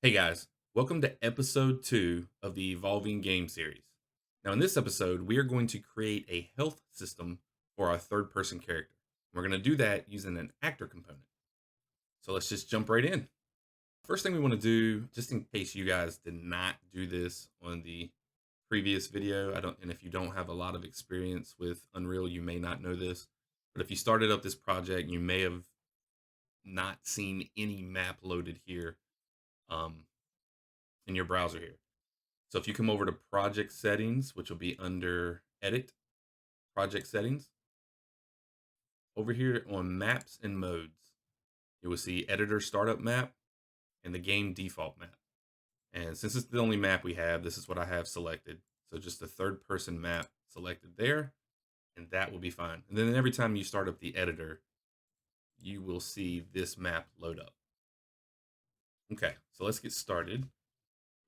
Hey guys, welcome to episode 2 of the Evolving Game series. Now, in this episode, we are going to create a health system for our third person character. We're going to do that using an actor component. So let's just jump right in. First thing we want to do, just in case you guys did not do this on the previous video, and if you don't have a lot of experience with Unreal, you may not know this. But if you started up this project, you may have not seen any map loaded here um, in your browser here. So if you come over to project settings, which will be under edit, project settings, over here on maps and modes, you will see editor startup map and the game default map. And since it's the only map we have, this is what I have selected. So just the third person map selected there, and that will be fine. And then every time you start up the editor, you will see this map load up. Okay, so let's get started.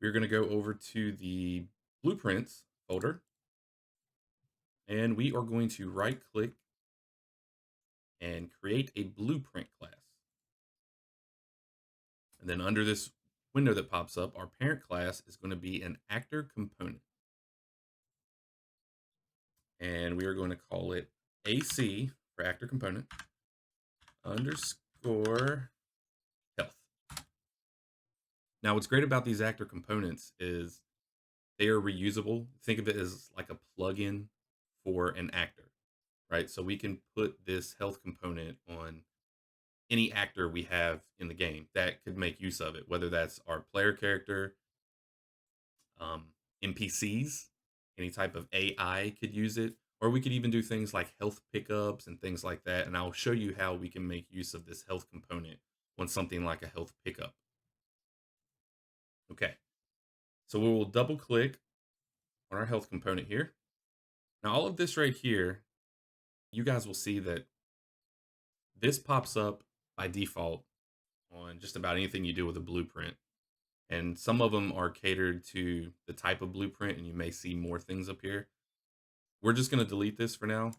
We're going to go over to the blueprints folder, and we are going to right click and create a blueprint class. And then under this window that pops up, our parent class is going to be an actor component. And we are going to call it AC for actor component underscore health. Now, what's great about these actor components is they are reusable. Think of it as like a plugin for an actor, right? So we can put this health component on any actor we have in the game that could make use of it, whether that's our player character, um, NPCs, any type of AI could use it, or we could even do things like health pickups and things like that. And I'll show you how we can make use of this health component on something like a health pickup. Okay, so we will double click on our health component here. Now, all of this right here, you guys will see that this pops up by default on just about anything you do with a blueprint. And some of them are catered to the type of blueprint, and you may see more things up here. We're just going to delete this for now.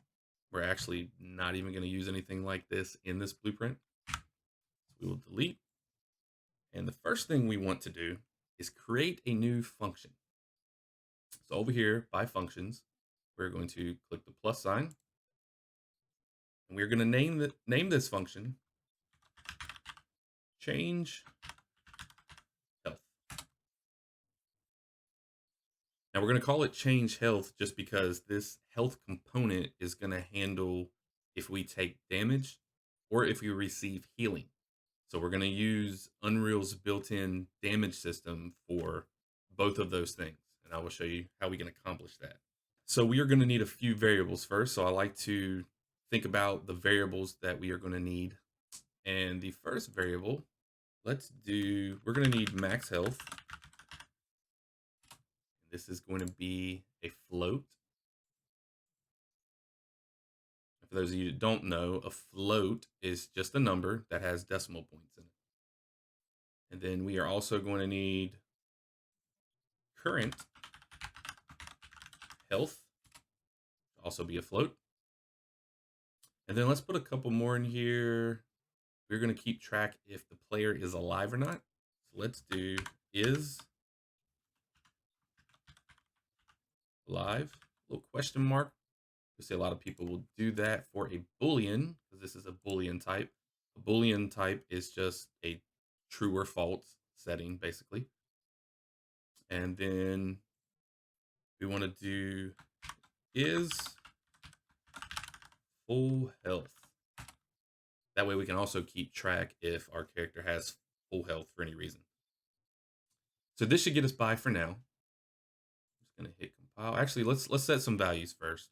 We're actually not even going to use anything like this in this blueprint. So we will delete. And the first thing we want to do is create a new function. So over here by functions, we're going to click the plus sign. And we're going to name this function change health. Now we're going to call it change health just because this health component is going to handle if we take damage or if we receive healing. So we're going to use Unreal's built-in damage system for both of those things. And I will show you how we can accomplish that. So we are going to need a few variables first. So I like to think about the variables that we are going to need. And the first variable, we're going to need max health. This is going to be a float. For those of you that don't know, a float is just a number that has decimal points in it. And then we are also going to need current health, also be a float. And then let's put a couple more in here. We're going to keep track if the player is alive or not. So let's do is alive, little question mark. You see a lot of people will do that for a Boolean because this is a Boolean type. A Boolean type is just a true or false setting, basically. And then we want to do is full health. That way we can also keep track if our character has full health for any reason. So this should get us by for now. I'm just gonna hit compile. Actually, let's set some values first.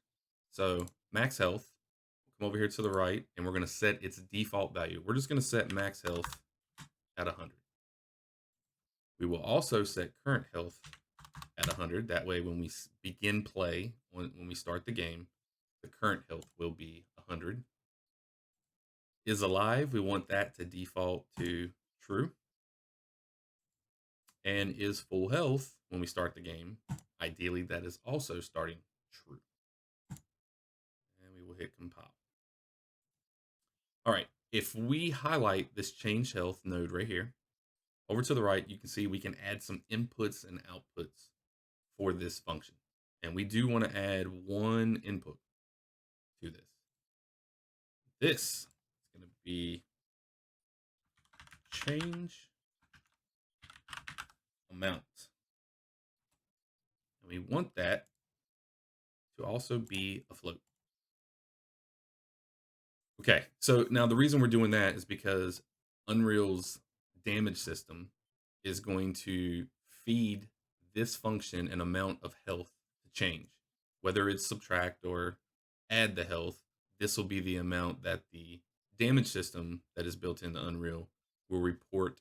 So max health, come over here to the right, and we're gonna set its default value. We're just gonna set max health at 100. We will also set current health at 100. That way when we begin play, when we start the game, the current health will be 100. Is alive, we want that to default to true. And is full health when we start the game, ideally that is also starting true. And we will hit compile. All right, if we highlight this change health node right here, over to the right, you can see we can add some inputs and outputs for this function. And we do want to add one input to this. This is going to be change amount. And we want that to also be a float. Okay, so now the reason we're doing that is because Unreal's damage system is going to feed this function an amount of health to change. Whether it's subtract or add the health, this will be the amount that the damage system that is built into Unreal will report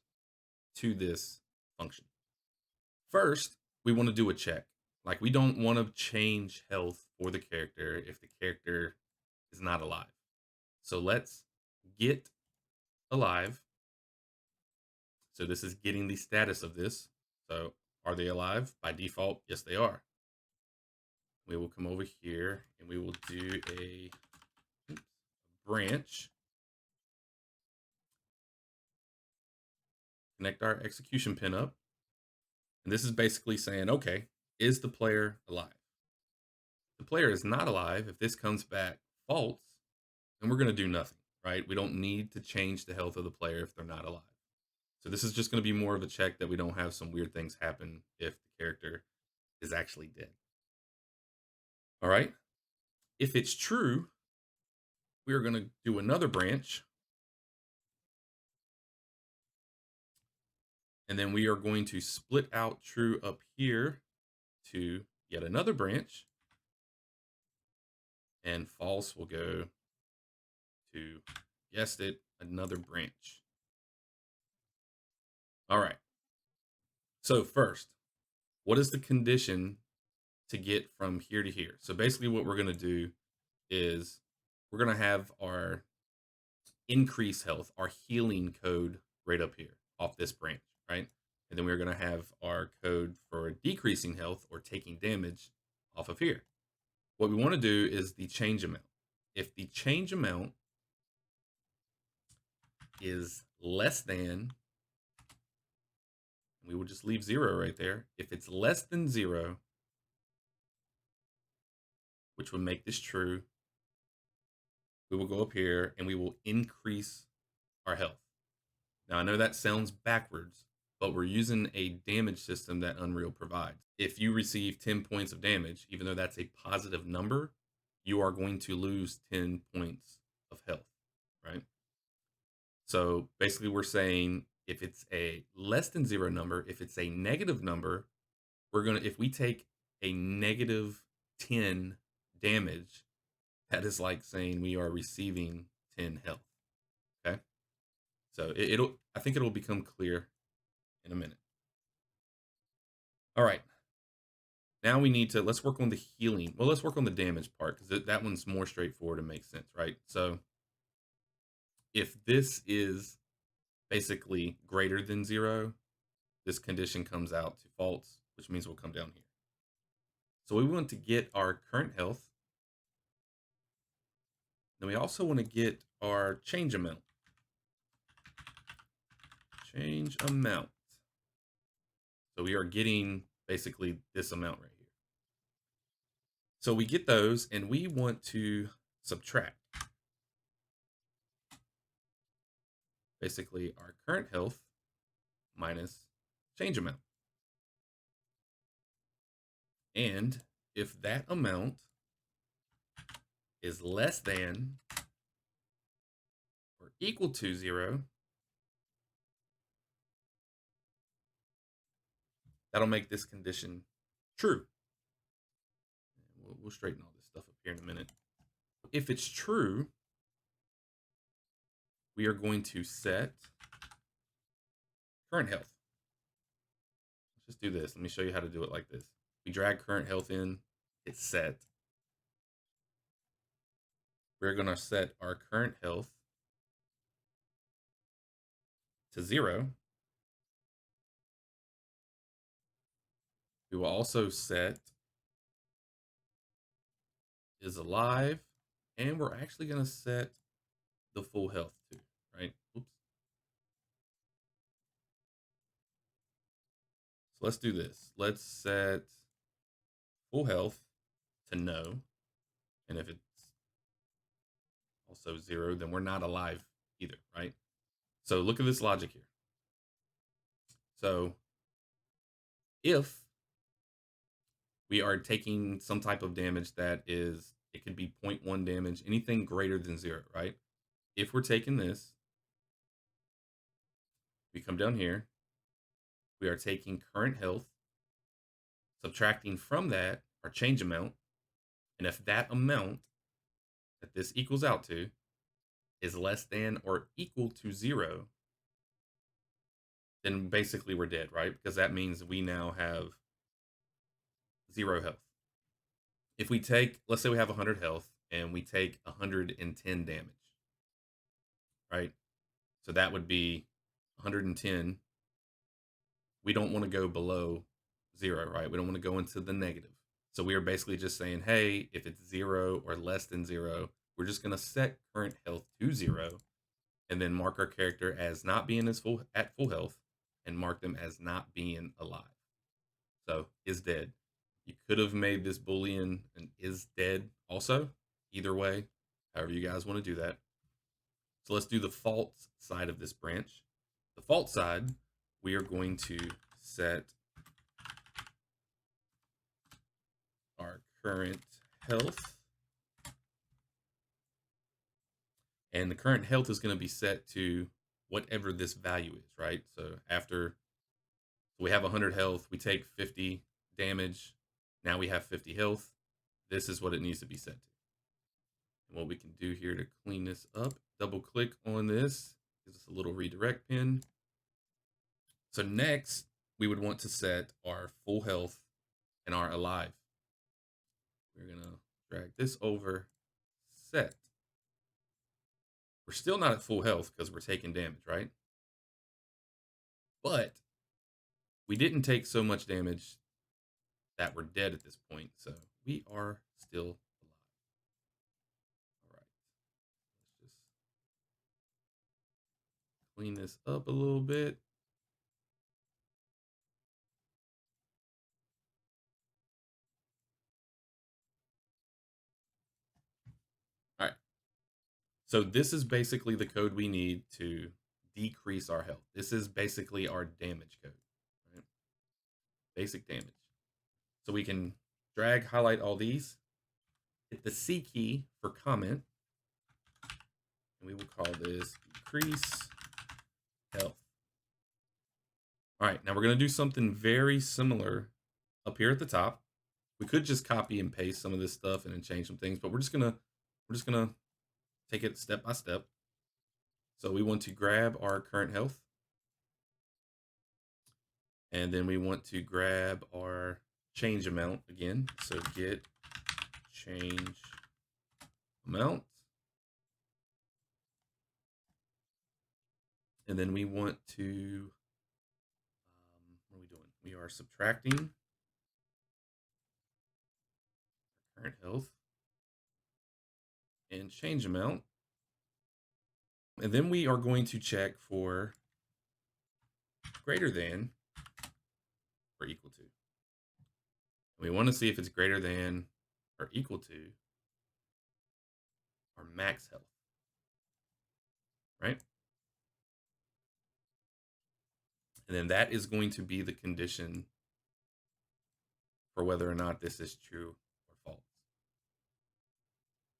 to this function. First, we want to do a check. Like, we don't want to change health for the character if the character is not alive. So let's get alive. So this is getting the status of this. So are they alive? By default, yes, they are. We will come over here and we will do a branch. Connect our execution pin up. And this is basically saying, okay, is the player alive? If the player is not alive, if this comes back false, then we're going to do nothing, right? We don't need to change the health of the player if they're not alive. So this is just going to be more of a check that we don't have some weird things happen if the character is actually dead. All right. If it's true, we are going to do another branch. And then we are going to split out true up here to yet another branch. And false will go to, guessed it, another branch. All right. So first, what is the condition to get from here to here? So basically what we're going to do is we're going to have our increase health, our healing code right up here off this branch, right? And then we're going to have our code for decreasing health or taking damage off of here. What we want to do is the change amount. If the change amount is less than, we will just leave 0 right there. If it's less than 0, which would make this true, we will go up here and we will increase our health. Now, I know that sounds backwards, but we're using a damage system that Unreal provides. If you receive 10 points of damage, even though that's a positive number, you are going to lose 10 points of health, right? So basically we're saying if it's a less than 0 number, if it's a negative number, if we take a negative 10 damage, that is like saying we are receiving 10 health. Okay. So I think it'll become clear in a minute. All right. Now we need to, let's work on the healing. Well, let's work on the damage part because that one's more straightforward and makes sense, right? So if this is basically greater than 0, this condition comes out to false, which means we'll come down here. So we want to get our current health. Then we also want to get our change amount. Change amount. So we are getting basically this amount right here. So we get those and we want to subtract. Basically our current health minus change amount. And if that amount is less than or equal to 0, that'll make this condition true. We'll straighten all this stuff up here in a minute. If it's true, we are going to set current health. Let's just do this. Let me show you how to do it like this. We drag current health in, it's set. We're going to set our current health to 0. We will also set is alive, and we're actually going to set the full health too, right? Oops. So let's do this. Let's set full health to no. And if it's also 0, then we're not alive either, right? So look at this logic here. So if we are taking some type of damage that is, it could be 0.1 damage, anything greater than 0, right? If we're taking this, we come down here, we are taking current health, subtracting from that our change amount, and if that amount that this equals out to is less than or equal to 0, then basically we're dead, right? Because that means we now have 0 health. If we take, let's say we have 100 health and we take 110 damage, right? So that would be 110. We don't want to go below 0, right? We don't want to go into the negative. So we are basically just saying, hey, if it's 0 or less than 0, we're just going to set current health to 0 and then mark our character as not being at full health and mark them as not being alive. So is dead. You could have made this Boolean an is dead also. Either way, however you guys want to do that. So let's do the false side of this branch. The false side, we are going to set our current health. And the current health is going to be set to whatever this value is, right? So after we have 100 health, we take 50 damage. Now we have 50 health. This is what it needs to be set to. And what we can do here to clean this up, double click on this, gives us a little redirect pin. So next, we would want to set our full health and our alive. We're going to drag this over, set. We're still not at full health because we're taking damage, right? But we didn't take so much damage that we're dead at this point, so we are still alive. All right, let's just clean this up a little bit. All right, so this is basically the code we need to decrease our health. This is basically our damage code, right? Basic damage. So we can drag, highlight all these, hit the C key for comment, and we will call this decrease health. All right, now we're going to do something very similar up here at the top. We could just copy and paste some of this stuff and then change some things, but we're just gonna take it step by step. So we want to grab our current health, and then we want to grab our change amount again. So get change amount, and then we want to what are we doing? We are subtracting current health and change amount. And then we are going to check for greater than or equal to. We want to see if it's greater than or equal to our max health, right? And then that is going to be the condition for whether or not this is true or false.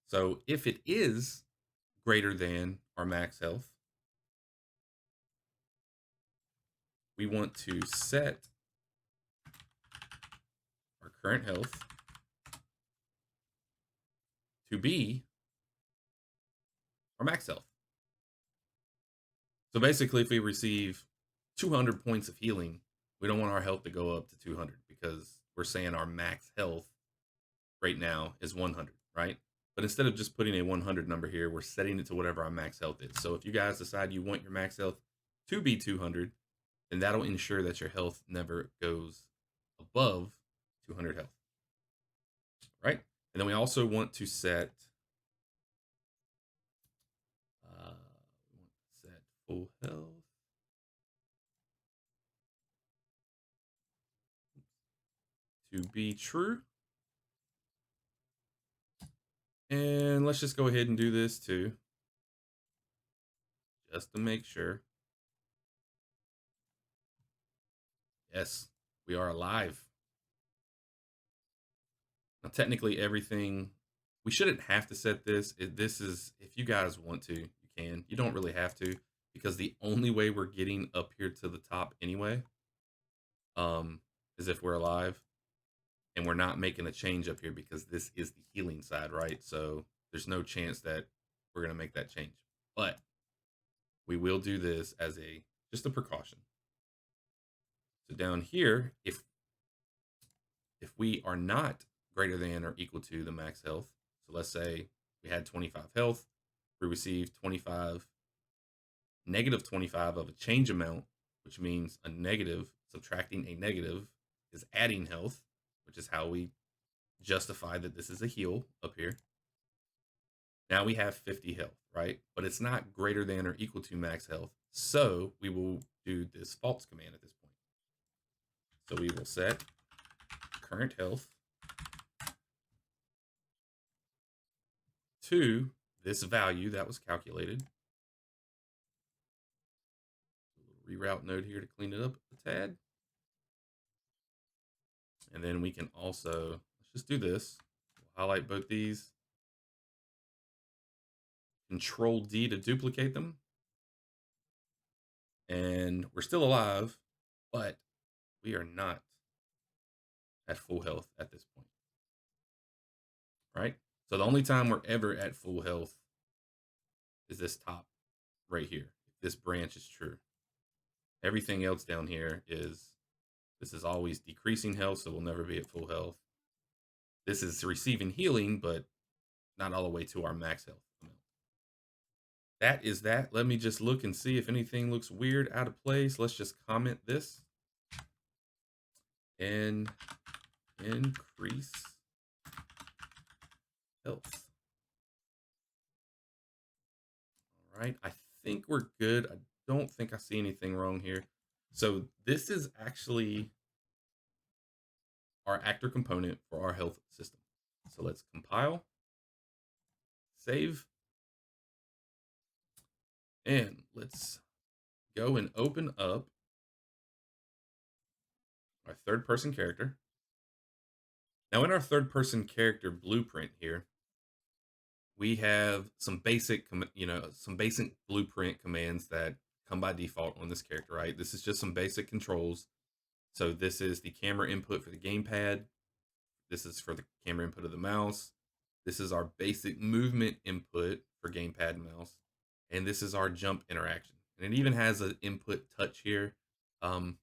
So if it is greater than our max health, we want to set our current health to be our max health. So basically, if we receive 200 points of healing, we don't want our health to go up to 200 because we're saying our max health right now is 100, right? But instead of just putting a 100 number here, we're setting it to whatever our max health is. So if you guys decide you want your max health to be 200, then that'll ensure that your health never goes above 200 health, right? And then we also want to set full health. to be true. And let's just go ahead and do this too, just to make sure. Yes, we are alive. Now, technically, everything, we shouldn't have to set this. This is, if you guys want to, you can. You don't really have to, because the only way we're getting up here to the top anyway, is if we're alive, and we're not making a change up here because this is the healing side, right? So there's no chance that we're gonna make that change, but we will do this as a just a precaution. So down here, if we are not greater than or equal to the max health, so let's say we had 25 health, we received 25, negative 25 of a change amount, which means a negative, subtracting a negative is adding health, which is how we justify that this is a heal up here. Now we have 50 health, right? But it's not greater than or equal to max health. So we will do this false command at this point. So we will set current health to this value that was calculated. Reroute node here to clean it up a tad. And then we can also, let's just do this. We'll highlight both these. Control D to duplicate them. And we're still alive, but we are not at full health at this point. Right? So the only time we're ever at full health is this top right here. If this branch is true. Everything else down here is, this is always decreasing health, so we'll never be at full health. This is receiving healing, but not all the way to our max health amount. That is that. Let me just look and see if anything looks weird, out of place. Let's just comment this. And increase health. All right, I think we're good. I don't think I see anything wrong here. So this is actually our actor component for our health system. So let's compile, save, and let's go and open up our third person character. Now in our third person character blueprint here, we have some basic, some basic blueprint commands that come by default on this character, right? This is just some basic controls. So this is the camera input for the gamepad. This is for the camera input of the mouse. This is our basic movement input for gamepad and mouse. And this is our jump interaction. And it even has an input touch here. When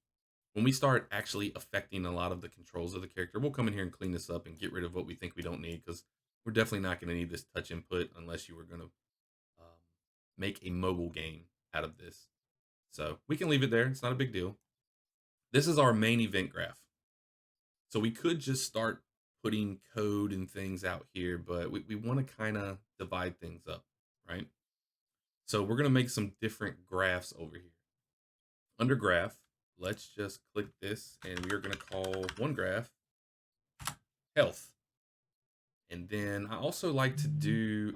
we start actually affecting a lot of the controls of the character, we'll come in here and clean this up and get rid of what we think we don't need, because we're definitely not going to need this touch input unless you were going to make a mobile game out of this. So we can leave it there. It's not a big deal. This is our main event graph. So we could just start putting code and things out here, but we want to kind of divide things up, right? So we're going to make some different graphs over here. Under graph, let's just click this, and we are going to call one graph health. And then I also like to do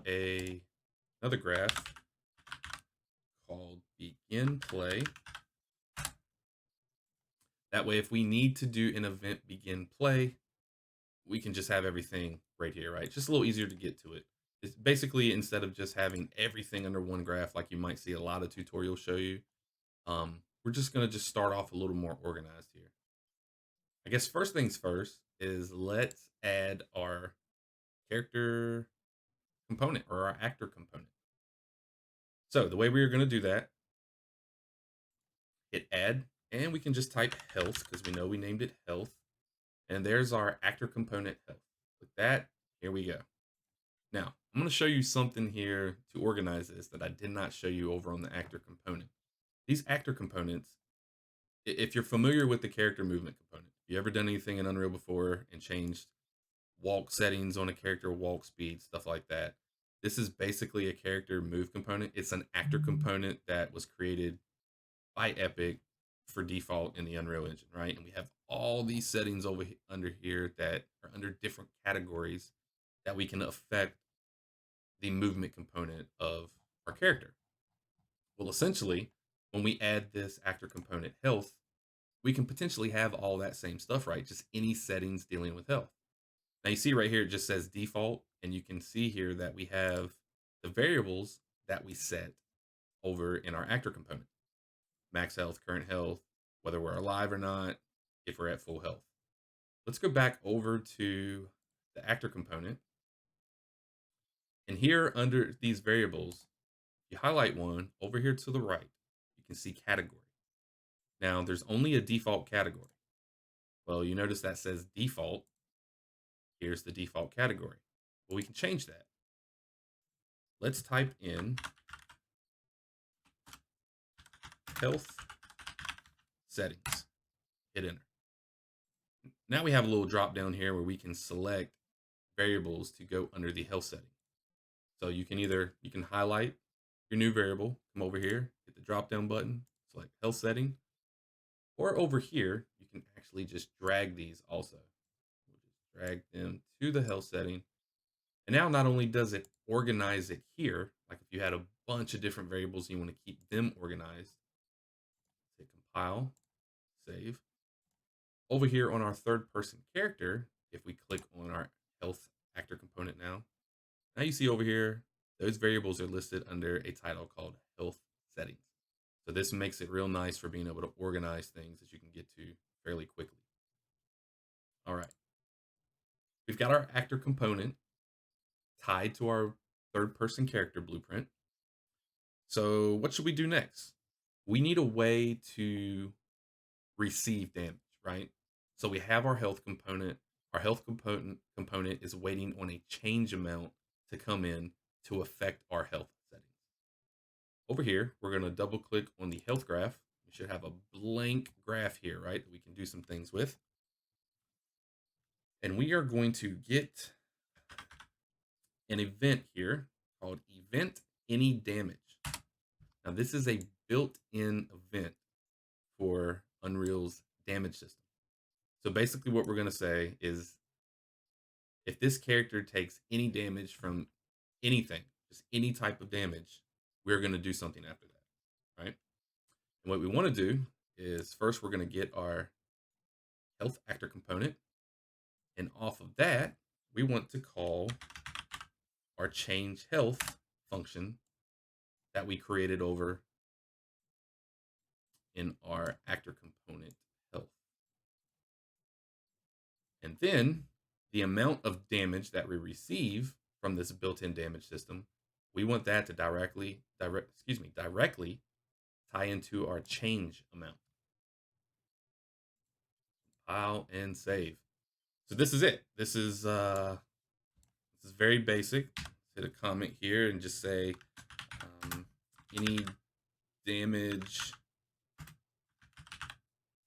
another graph called begin play. That way, if we need to do an event begin play, we can just have everything right here, right? Just a little easier to get to it. It's basically, instead of just having everything under one graph, like you might see a lot of tutorials show you, we're just going to just start off a little more organized here. I guess first things first is let's add our character component, or our actor component. So the way we are going to do that, hit add, and we can just type health because we know we named it health. And there's our actor component health. With that, here we go. Now, I'm going to show you something here to organize this that I did not show you over on the actor component. These actor components, if you're familiar with the character movement component, if you ever done anything in Unreal before and changed walk settings on a character, walk speed, stuff like that, this is basically a character move component. It's an actor component that was created by Epic for default in the Unreal Engine, right? And we have all these settings under here that are under different categories that we can affect the movement component of our character. Well, essentially, when we add this actor component health, we can potentially have all that same stuff, right? Just any settings dealing with health. Now you see right here, it just says default, and you can see here that we have the variables that we set over in our actor component. Max health, current health, whether we're alive or not, if we're at full health. Let's go back over to the actor component. And here under these variables, you highlight one over here to the right, you can see category. Now there's only a default category. Well, you notice that says default. Here's the default category. Well, we can change that. Let's type in health settings. Hit enter. Now we have a little drop down here where we can select variables to go under the health setting. So you can highlight your new variable, come over here, hit the drop down button, select health setting, or over here, you can actually just drag these also. We'll just drag them to the health setting. And now not only does it organize it here, like if you had a bunch of different variables and you want to keep them organized, hit compile, save. Over here on our third person character, if we click on our health actor component now you see over here, those variables are listed under a title called health settings. So this makes it real nice for being able to organize things that you can get to fairly quickly. All right. We've got our actor component tied to our third person character blueprint. So what should we do next? We need a way to receive damage, right? So we have our health component. Our health component is waiting on a change amount to come in to affect our health settings. Over here, we're going to double click on the health graph. We should have a blank graph here, right? That we can do some things with. And we are going to get an event here called event any damage. Now this is a built-in event for Unreal's damage system. So basically what we're going to say is if this character takes any damage from anything, just any type of damage, we're going to do something after that, right? And what we want to do is first we're going to get our health actor component. And off of that, we want to call our change health function that we created over in our actor component health. And then the amount of damage that we receive from this built-in damage system, we want that to directly tie into our change amount. Compile and save. So this is it. This is very basic. Hit a comment here and just say any damage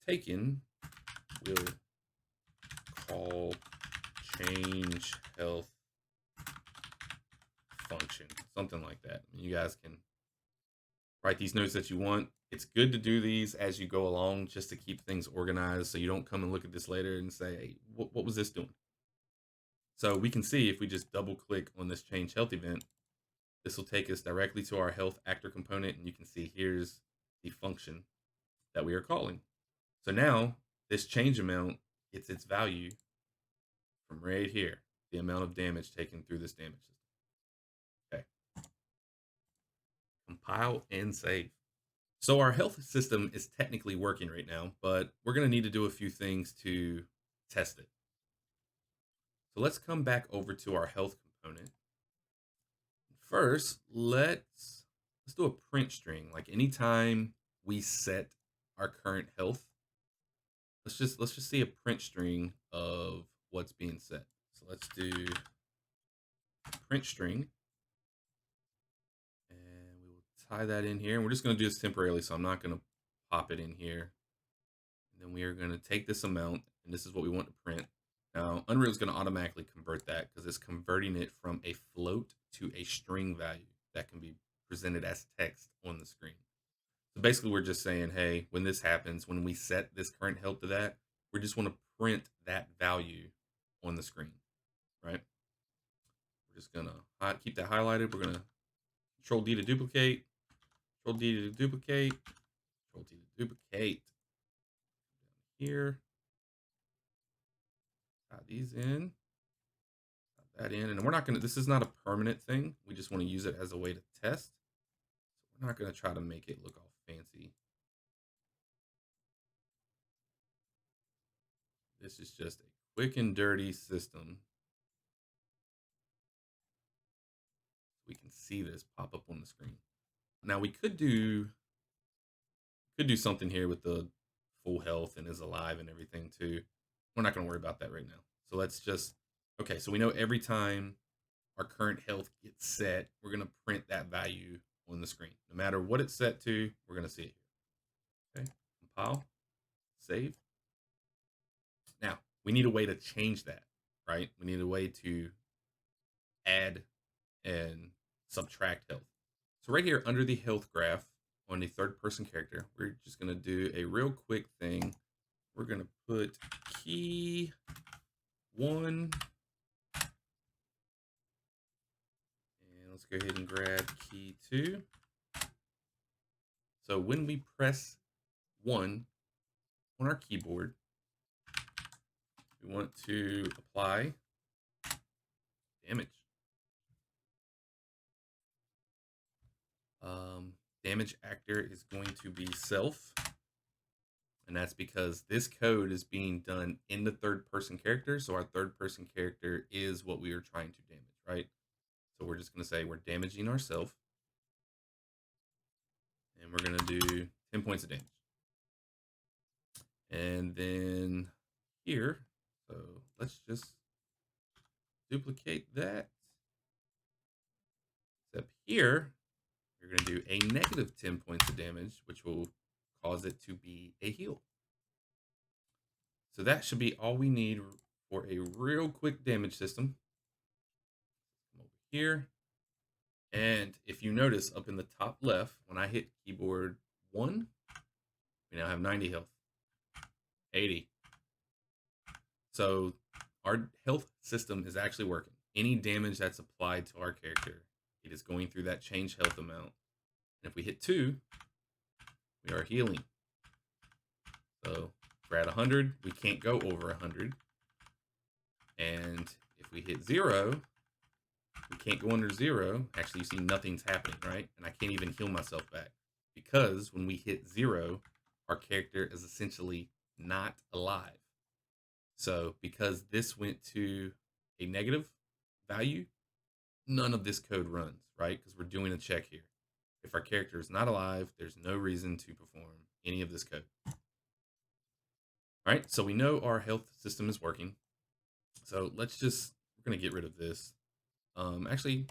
taken will call change health function, something like that. You guys can write these notes that you want. It's good to do these as you go along just to keep things organized so you don't come and look at this later and say, hey, what was this doing? So we can see if we just double click on this change health event, this will take us directly to our health actor component, and you can see here's the function that we are calling. So now this change amount gets its value from right here, the amount of damage taken through this damage system. Okay. Compile and save. So our health system is technically working right now, but we're going to need to do a few things to test it. So let's come back over to our health component. First, let's do a print string. Like anytime we set our current health, let's just see a print string of what's being set. So let's do print string, and we will tie that in here. And we're just going to do this temporarily, so I'm not going to pop it in here. And then we are going to take this amount, and this is what we want to print. Now, Unreal is going to automatically convert that because it's converting it from a float to a string value that can be presented as text on the screen. So basically, we're just saying, hey, when this happens, when we set this current health to that, We just want to print that value on the screen, right? We're just gonna keep that highlighted. We're gonna Control D to duplicate, Control D to duplicate, Control D to duplicate. Here, add these in, add that in, and we're not gonna. This is not a permanent thing. We just want to use it as a way to test. So we're not gonna try to make it look all fancy. This is just a quick and dirty system. We can see this pop up on the screen. Now we could do something here with the full health and is alive and everything too. We're not going to worry about that right now. So let's just, okay, so we know every time our current health gets set, we're going to print that value on the screen. No matter what it's set to, we're going to see it here. Okay, compile, save. Now, we need a way to change that, right? We need a way to add and subtract health. So right here under the health graph on the third person character, we're just going to do a real quick thing. We're going to put key 1, and let's go ahead and grab key 2. So when we press 1 on our keyboard, we want to apply damage. Damage actor is going to be self, and that's because this code is being done in the third person character, so our third person character is what we are trying to damage, right? So we're just going to say we're damaging ourselves, and we're going to do 10 points of damage. And then here, so let's just duplicate that. Except here, you're going to do a negative 10 points of damage, which will cause it to be a heal. So that should be all we need for a real quick damage system. Come over here. And if you notice up in the top left, when I hit keyboard 1, we now have 90 health, 80. So our health system is actually working. Any damage that's applied to our character, it is going through that change health amount. And if we hit 2, we are healing. So if we're at 100, we can't go over 100. And if we hit 0, we can't go under 0. Actually, you see nothing's happening, right? And I can't even heal myself back. Because when we hit 0, our character is essentially not alive. So because this went to a negative value, none of this code runs, right? Because we're doing a check here. If our character is not alive, there's no reason to perform any of this code. All right, so we know our health system is working. So we're going to get rid of this. Actually,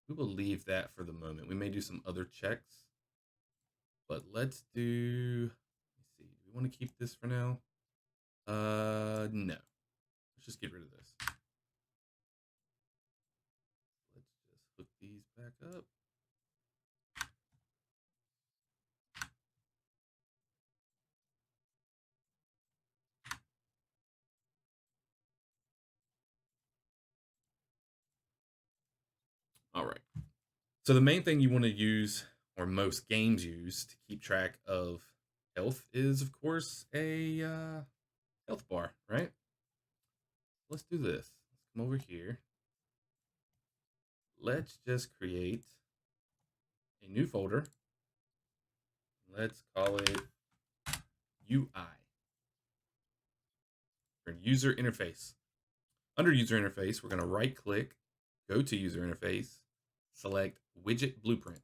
we will leave that for the moment. We may do some other checks, but let's see. Do we want to keep this for now? No. Let's just get rid of this. Let's just hook these back up. All right. So the main thing you want to use, or most games use, to keep track of health is, of course, a health bar, right? Let's do this. Let's come over here. Let's just create a new folder. Let's call it UI, for user interface. Under user interface, we're going to right click, go to user interface, select widget blueprint.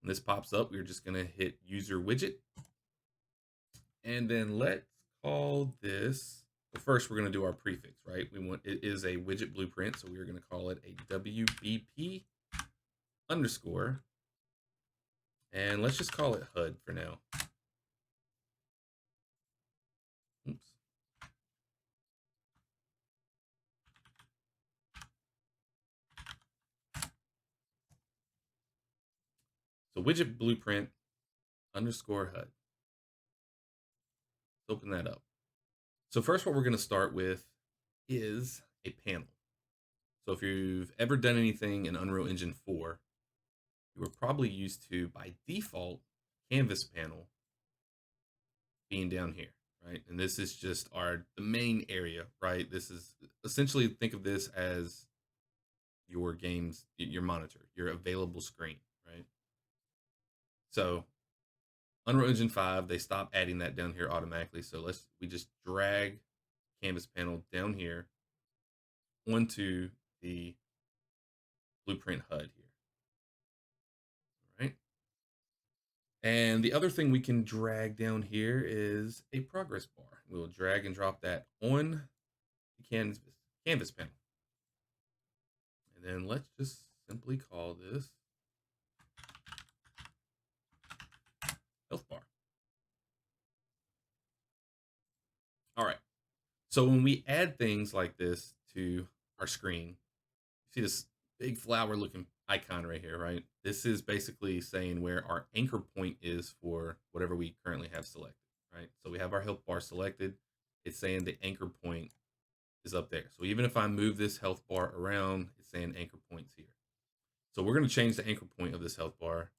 When this pops up, we're just going to hit user widget. And then let's call this, well, first we're going to do our prefix, right? It is a widget blueprint, so we're going to call it a WBP underscore. And let's just call it HUD for now. Oops. So widget blueprint underscore HUD. open that up. So first, what we're going to start with is a panel. So if you've ever done anything in Unreal Engine 4, you were probably used to, by default, canvas panel being down here, right? And this is just the main area, right? This is essentially, think of this as your your monitor, your available screen, right? So Unreal Engine 5, they stopped adding that down here automatically. So we just drag canvas panel down here onto the Blueprint HUD here, right? And the other thing we can drag down here is a progress bar. We'll drag and drop that on the canvas panel. And then let's just simply call this health bar. All right. So when we add things like this to our screen, you see this big flower looking icon right here, right? This is basically saying where our anchor point is for whatever we currently have selected, right? So we have our health bar selected. It's saying the anchor point is up there. So even if I move this health bar around, it's saying anchor point's here. So we're going to change the anchor point of this health bar.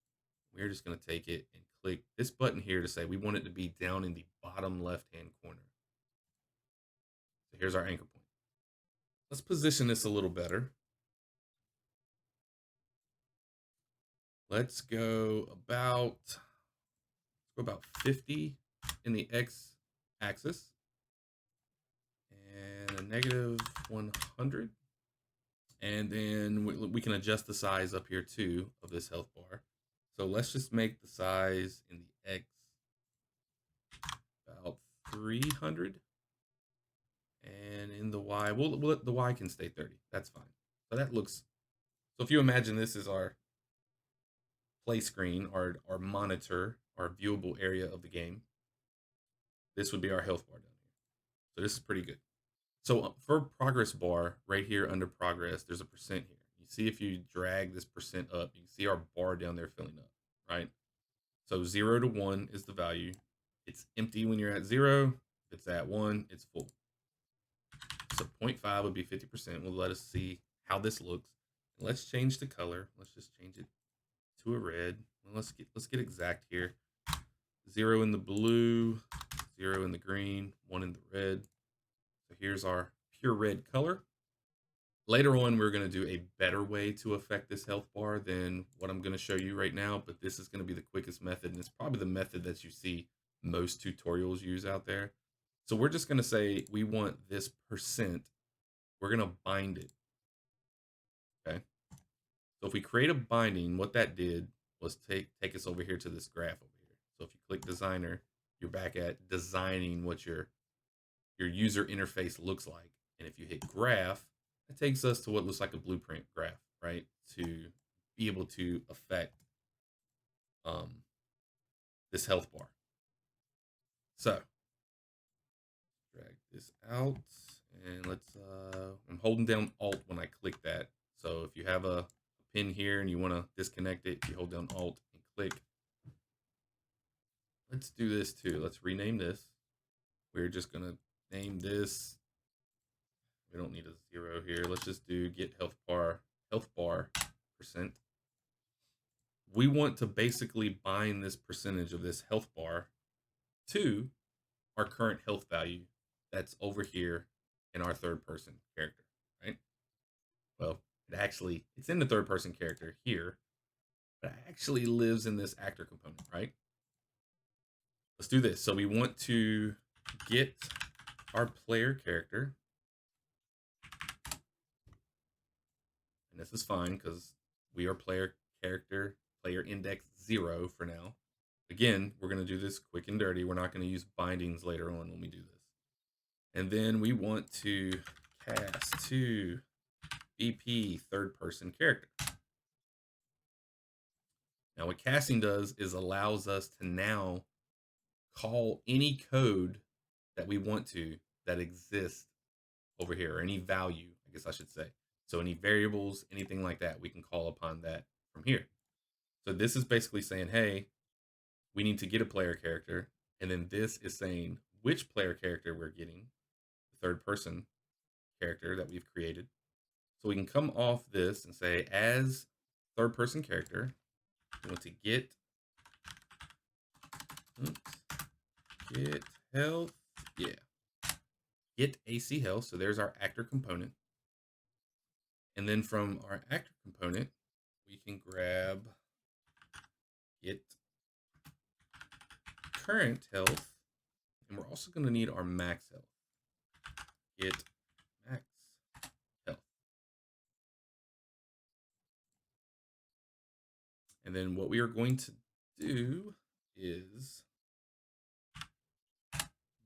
We're just going to take it and click this button here to say we want it to be down in the bottom left-hand corner. So here's our anchor point. Let's position this a little better. Let's go about 50 in the X axis and a negative 100. And then we can adjust the size up here too of this health bar. So let's just make the size in the X about 300. And in the Y, the Y can stay 30. That's fine. So that looks, so if you imagine this is our play screen, our monitor, our viewable area of the game, this would be our health bar down here. So this is pretty good. So for progress bar, right here under progress, there's a percent here. You see if you drag this percent up, you can see our bar down there filling up, right? So 0 to 1 is the value. It's empty when you're at 0. If it's at 1, it's full. So 0.5 would be 50%. Will let us see how this looks. Let's change the color. Let's just change it to a red. Well, let's get exact here. 0 in the blue, 0 in the green, 1 in the red. So here's our pure red color. Later on, we're going to do a better way to affect this health bar than what I'm going to show you right now, but this is going to be the quickest method, and it's probably the method that you see most tutorials use out there. So we're just going to say we want this percent. We're going to bind it. Okay. So if we create a binding, what that did was take us over here to this graph over here. So if you click designer, you're back at designing what your user interface looks like. And if you hit graph, it takes us to what looks like a blueprint graph, right? To be able to affect this health bar. So drag this out and I'm holding down Alt when I click that. So if you have a pin here and you want to disconnect it, you hold down Alt and click. Let's do this too. Let's rename this. We're just going to name this. We don't need a 0 here. Let's just do get health bar percent. We want to basically bind this percentage of this health bar to our current health value that's over here in our third person character, right? Well, it's in the third person character here, but it actually lives in this actor component, right? Let's do this. So we want to get our player character. And this is fine because we are player index 0 for now. Again, we're going to do this quick and dirty. We're not going to use bindings later on when we do this. And then we want to cast to BP third person character. Now what casting does is allows us to now call any code that we want to that exists over here, or any value, I guess I should say. So any variables, anything like that, we can call upon that from here. So this is basically saying, hey, we need to get a player character. And then this is saying which player character we're getting, the third person character that we've created. So we can come off this and say, as third person character, we want to get, get health, yeah, get AC health. So there's our actor component. And then from our actor component, we can grab get current health, and we're also going to need our max health. Get max health. And then what we are going to do is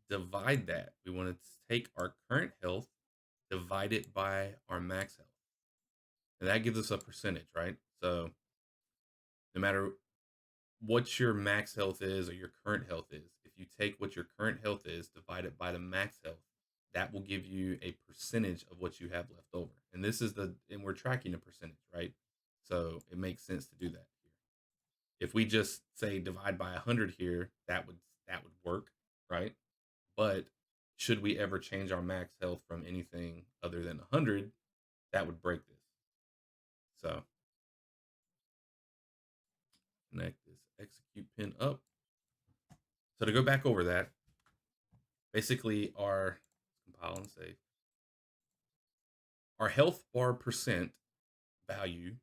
divide that. We want to take our current health, divide it by our max health. And that gives us a percentage, right? So no matter what your max health is or your current health is, if you take what your current health is, divide it by the max health, that will give you a percentage of what you have left over. And this is and we're tracking a percentage, right? So it makes sense to do that here. If we just say divide by 100 here, that would work, right? But should we ever change our max health from anything other than 100, that would break this. So connect this execute pin up. So to go back over that, basically compile and save. Our health bar percent value,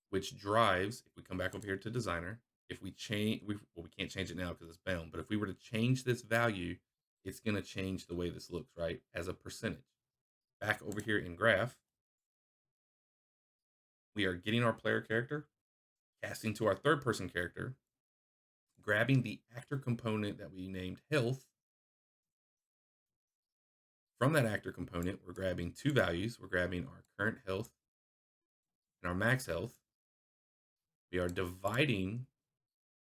which drives, if we come back over here to designer, if we change, we can't change it now because it's bound, but if we were to change this value, it's going to change the way this looks, right? As a percentage. Back over here in graph, we are getting our player character, casting to our third person character, grabbing the actor component that we named health. From that actor component, we're grabbing two values. We're grabbing our current health and our max health. We are dividing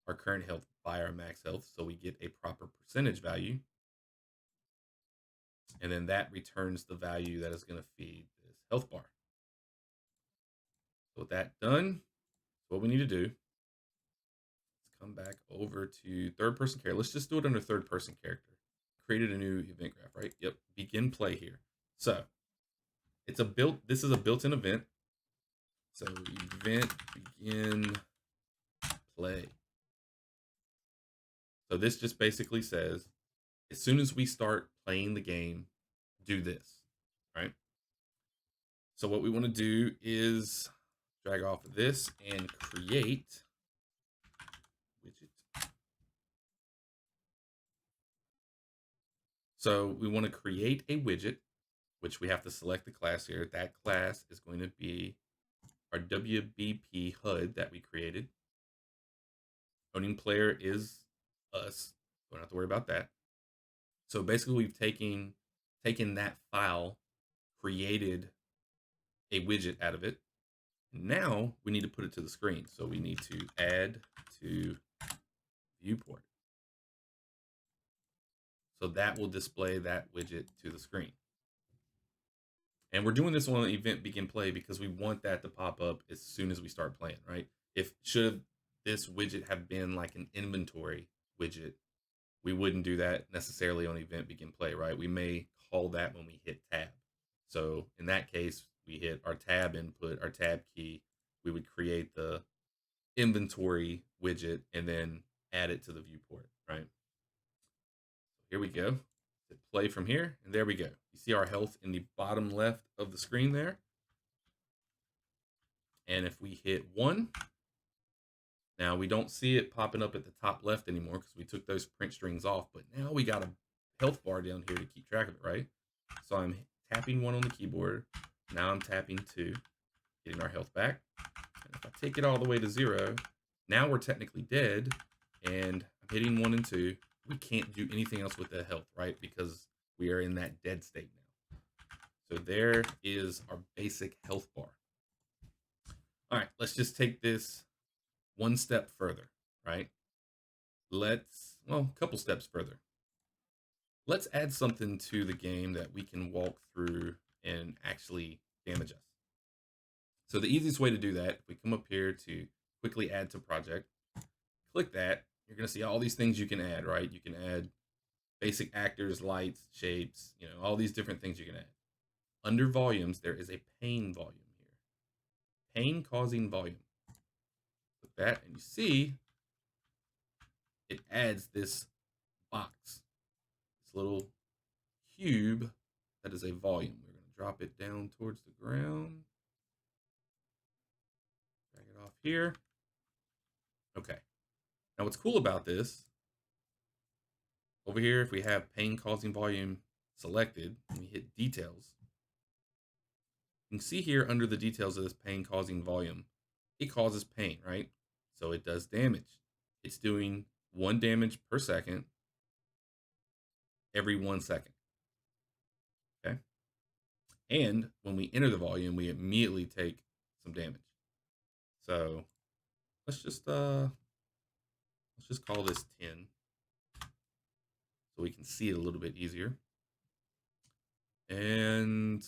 our current health by our max health, so we get a proper percentage value. And then that returns the value that is going to feed this health bar. So with that done, what we need to do, let's come back over to third person character. Let's just do it under third person character. Created a new event graph, right? Yep, begin play here. So this is a built-in event. So event begin play. So this just basically says, as soon as we start playing the game, do this, right? So what we want to do is drag off of this and create widget. So we want to create a widget, which we have to select the class here. That class is going to be our WBP HUD that we created. Owning player is us. Don't have to worry about that. So basically we've taken that file, created a widget out of it. Now we need to put it to the screen. So we need to add to viewport. So that will display that widget to the screen. And we're doing this on event begin play because we want that to pop up as soon as we start playing, right? Should this widget have been like an inventory widget, we wouldn't do that necessarily on event begin play, right? We may call that when we hit tab. So in that case, we hit our tab input, our tab key, we would create the inventory widget and then add it to the viewport, right? Here we go. Hit play from here, and there we go. You see our health in the bottom left of the screen there. And if we hit 1, now we don't see it popping up at the top left anymore because we took those print strings off, but now we got a health bar down here to keep track of it, right? So I'm tapping 1 on the keyboard. Now I'm tapping 2, getting our health back. And if I take it all the way to 0, now we're technically dead, and I'm hitting 1 and 2. We can't do anything else with the health, right? Because we are in that dead state now. So there is our basic health bar. All right, let's just take this one step further, right? A couple steps further. Let's add something to the game that we can walk through and actually damage us. So the easiest way to do that, if we come up here to quickly add to project, click that, you're going to see all these things you can add, right? You can add basic actors, lights, shapes, all these different things you can add. Under volumes, there is a pane volume here. Pane causing volume. With that, and you see, it adds this box, this little cube that is a volume. We're going to drop it down towards the ground. Drag it off here. Okay. Now what's cool about this, over here, if we have pane causing volume selected, and we hit details, you can see here under the details of this pane causing volume, it causes pain, right? So it does damage. It's doing 1 damage per second every 1 second. Okay. And when we enter the volume, we immediately take some damage. So let's just call this 10 so we can see it a little bit easier. And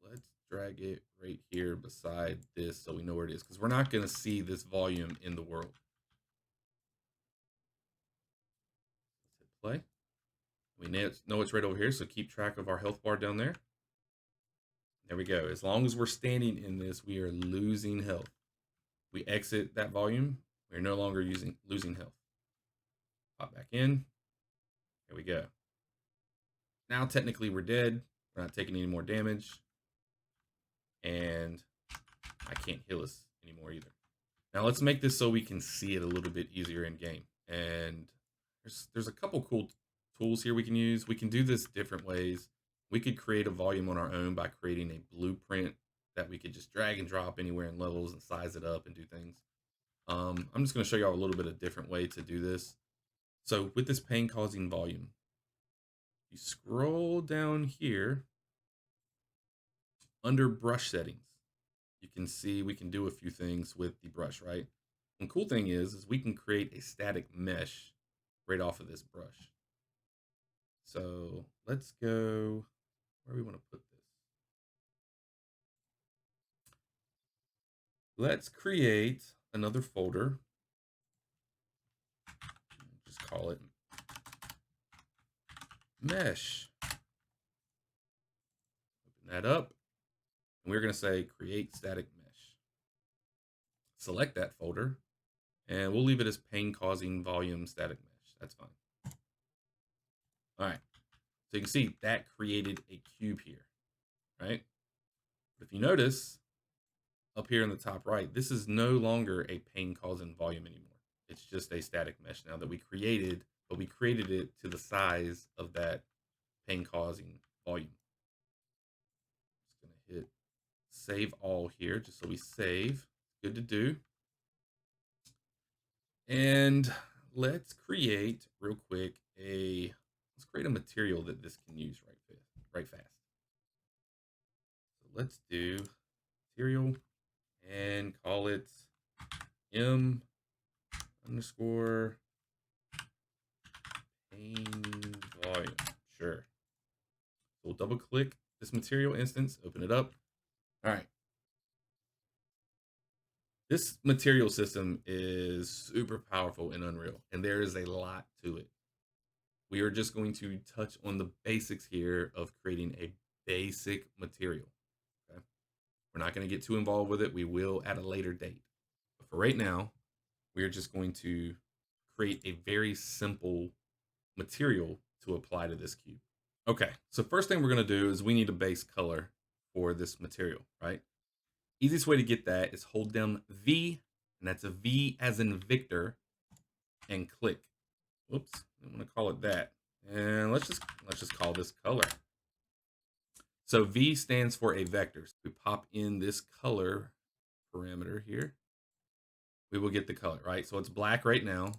let's drag it right here beside this so we know where it is, because we're not going to see this volume in the world. Let's hit play. We know it's right over here, so keep track of our health bar down there. There we go. As long as we're standing in this, we are losing health. We exit that volume, we're no longer losing health. Pop back in. There we go. Now technically we're dead. We're not taking any more damage. And I can't heal us anymore either. Now let's make this so we can see it a little bit easier in game. And there's a couple cool tools here we can use. We can do this different ways. We could create a volume on our own by creating a blueprint that we could just drag and drop anywhere in levels and size it up and do things. I'm just going to show y'all a little bit of different way to do this. So with this pane causing volume, you scroll down here under brush settings. You can see we can do a few things with the brush, right? And cool thing is we can create a static mesh right off of this brush. So let's go where we want to put this. Let's create another folder. Just call it mesh. Open that up. And we're going to say create static mesh. Select that folder. And we'll leave it as pane causing volume static mesh. That's fine. All right. So you can see that created a cube here, right? But if you notice up here in the top right, this is no longer a pane causing volume anymore. It's just a static mesh now that we created, but we created it to the size of that pane causing volume. Just gonna hit save all here just so we save. Good to do. And let's create real quick let's create a material that this can use right fast. So let's do material and call it M underscore pane volume. Sure. So we'll double click this material instance, open it up. All right. This material system is super powerful in Unreal, and there is a lot to it. We are just going to touch on the basics here of creating a basic material. Okay? We're not going to get too involved with it. We will at a later date. But for right now, we are just going to create a very simple material to apply to this cube. Okay, so first thing we're going to do is we need a base color for this material, right? Easiest way to get that is hold down V, and that's a V as in Victor, and click. Whoops, I want to call it that. And let's just call this color. So V stands for a vector. So we pop in this color parameter here. We will get the color, right? So it's black right now.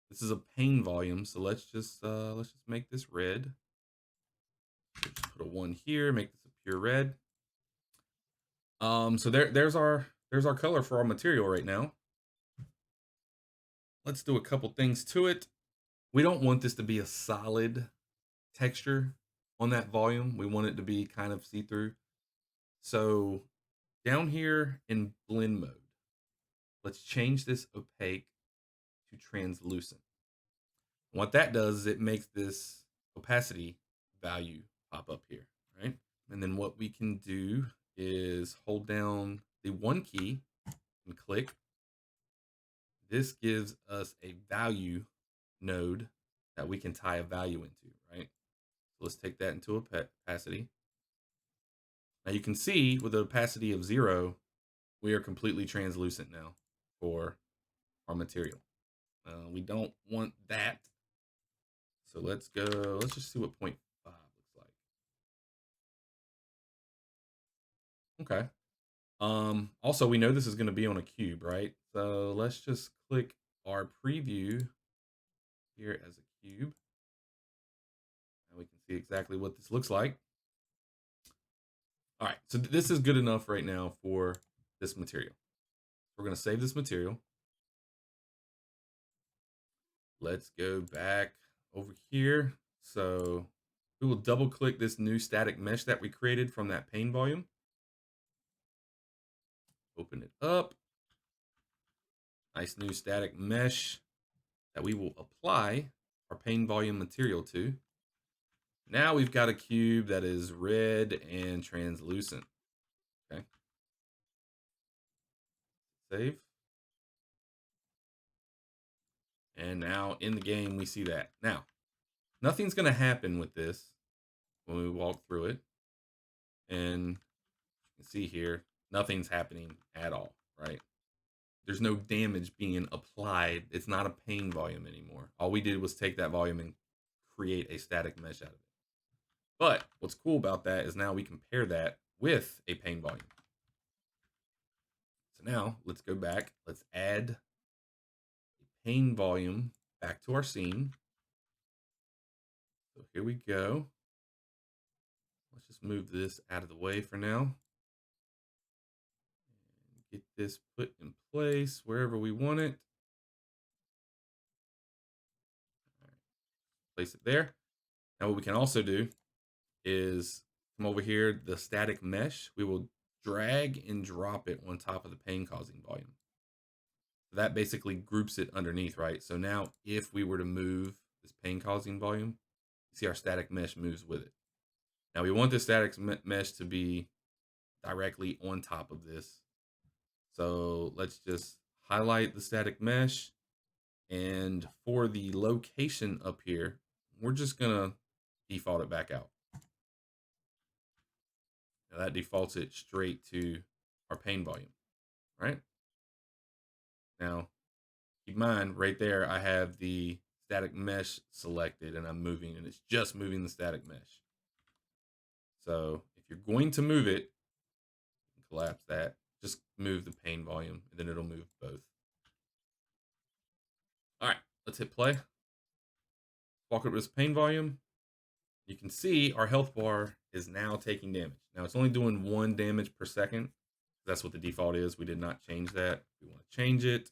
This is a pane volume, so let's just make this red. Just put a 1 here, make this a pure red. So there's our color for our material right now. Let's do a couple things to it. We don't want this to be a solid texture on that volume. We want it to be kind of see-through. So down here in blend mode, let's change this opaque to translucent. What that does is it makes this opacity value pop up here, right? And then what we can do is hold down the 1 key and click. This gives us a value node that we can tie a value into, right? So let's take that into opacity. Now you can see with the opacity of 0, we are completely translucent now for our material. We don't want that. So let's just see what 0.5 looks like. Okay. Also, we know this is going to be on a cube, right? So let's just click our preview here as a cube. And we can see exactly what this looks like. All right, so this is good enough right now for this material. We're going to save this material. Let's go back over here. So we will double click this new static mesh that we created from that pane volume. Open it up. Nice new static mesh that we will apply our pane volume material to. Now we've got a cube that is red and translucent. Okay. Save. And now in the game, we see that. Now, nothing's going to happen with this when we walk through it. And you can see here, nothing's happening at all, right? There's no damage being applied. It's not a pane volume anymore. All we did was take that volume and create a static mesh out of it. But what's cool about that is now we can pair that with a pane volume. So now let's go back. Let's add a pane volume back to our scene. So here we go. Let's just move this out of the way for now. And get this put in place wherever we want it. All right. Place it there. Now what we can also do is come over here, the static mesh. We will drag and drop it on top of the pane causing volume. So that basically groups it underneath, right? So now if we were to move this pane causing volume, you see our static mesh moves with it. Now we want this static mesh to be directly on top of this. So let's just highlight the static mesh. And for the location up here, we're just gonna default it back out. Now that defaults it straight to our pane volume, right? Now, keep in mind, right there, I have the static mesh selected and I'm moving, and it's just moving the static mesh. So if you're going to move it, collapse that, just move the pane volume, and then it'll move both. All right, let's hit play. Walk over to this pane volume. You can see our health bar is now taking damage. Now it's only doing 1 damage per second. That's what the default is. We did not change that. We want to change it.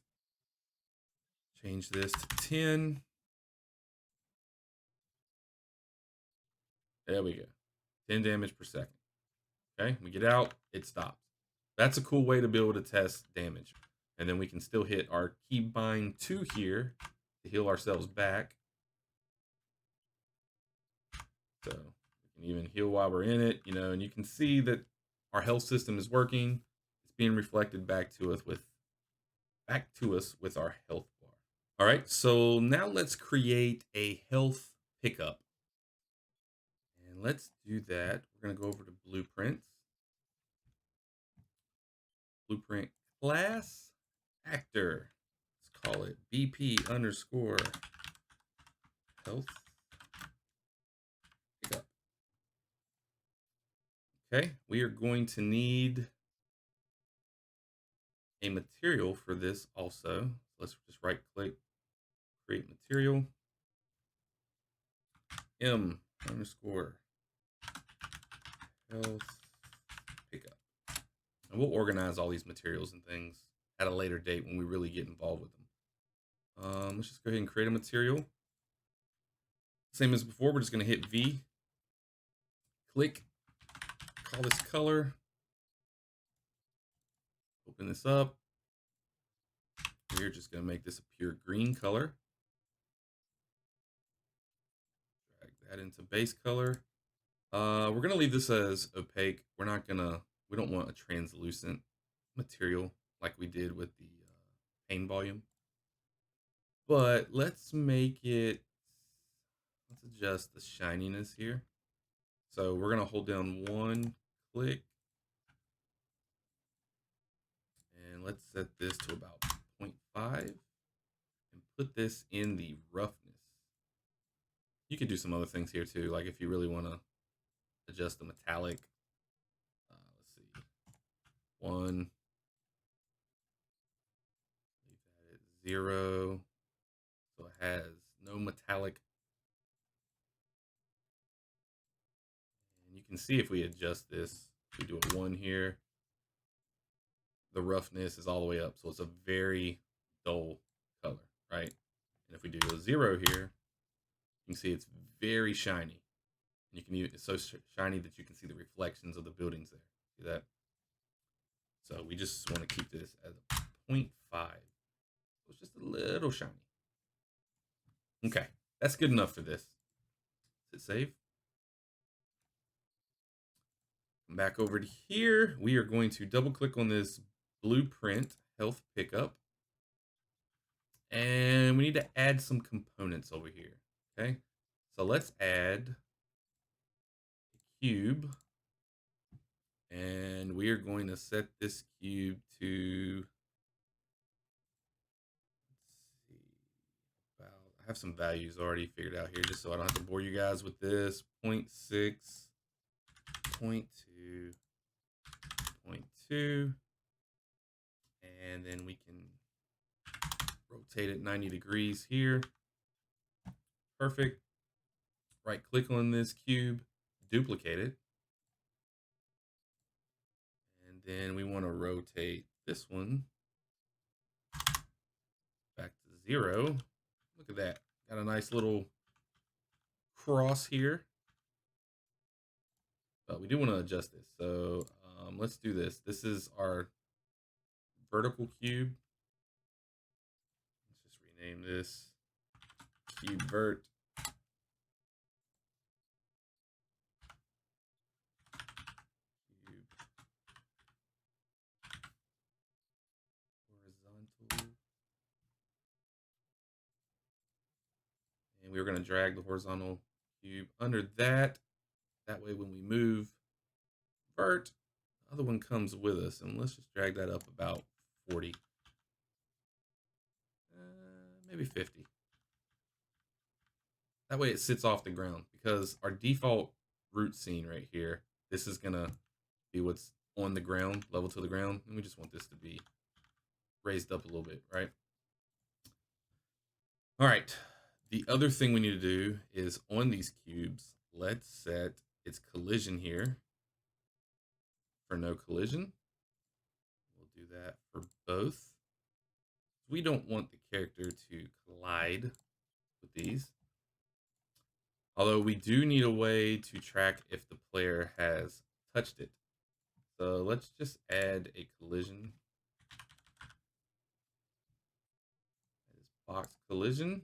Change this to 10. There we go. 10 damage per second. Okay, we get out, it stops. That's a cool way to be able to test damage. And then we can still hit our keybind 2 here to heal ourselves back. So we can even heal while we're in it, and you can see that our health system is working. It's being reflected back to us with our health bar. All right, so now let's create a health pickup. And let's do that. We're gonna go over to blueprints. Blueprint class actor. Let's call it BP underscore health pickup. Okay, we are going to need a material for this also. Let's just right click, create material. M underscore health pickup. And we'll organize all these materials and things at a later date when we really get involved with them. Let's just go ahead and create a material. Same as before, we're just going to hit V, click, call this color, open this up. We're just going to make this a pure green color. add into base color. We're gonna leave this as opaque. We don't want a translucent material like we did with the paint volume. But let's adjust the shininess here. So we're gonna hold down one click and let's set this to about 0.5 and put this in the roughness. You could do some other things here too, like if you really want to adjust the metallic. Let's see, one, leave that at 0, so it has no metallic. And you can see if we adjust this, we do a 1 here, the roughness is all the way up, so it's a very dull color, right? And if we do a 0 here, you can see it's very shiny. It's so shiny that you can see the reflections of the buildings there. See that? So we just want to keep this at a 0.5. So it's just a little shiny. Okay, that's good enough for this. Hit save. Come back over to here. We are going to double click on this blueprint health pickup. And we need to add some components over here. Okay, so let's add a cube. And we are going to set this cube to, I have some values already figured out here just so I don't have to bore you guys with this. 0.6, 0.2, 0.2, and then we can rotate it 90 degrees here. Perfect. Right click on this cube, duplicate it. And then we want to rotate this one back to 0. Look at that. Got a nice little cross here. But we do want to adjust this. So let's do this. This is our vertical cube. Let's just rename this cube vert. Cube horizontal. And we're going to drag the horizontal cube under that. That way when we move vert, the other one comes with us. And let's just drag that up about 40. Maybe 50. That way it sits off the ground, because our default root scene right here, this is going to be what's on the ground, level to the ground. And we just want this to be raised up a little bit, right? All right. The other thing we need to do is on these cubes, let's set its collision here for no collision. We'll do that for both. We don't want the character to collide with these. Although we do need a way to track if the player has touched it. So let's just add a collision. That is box collision.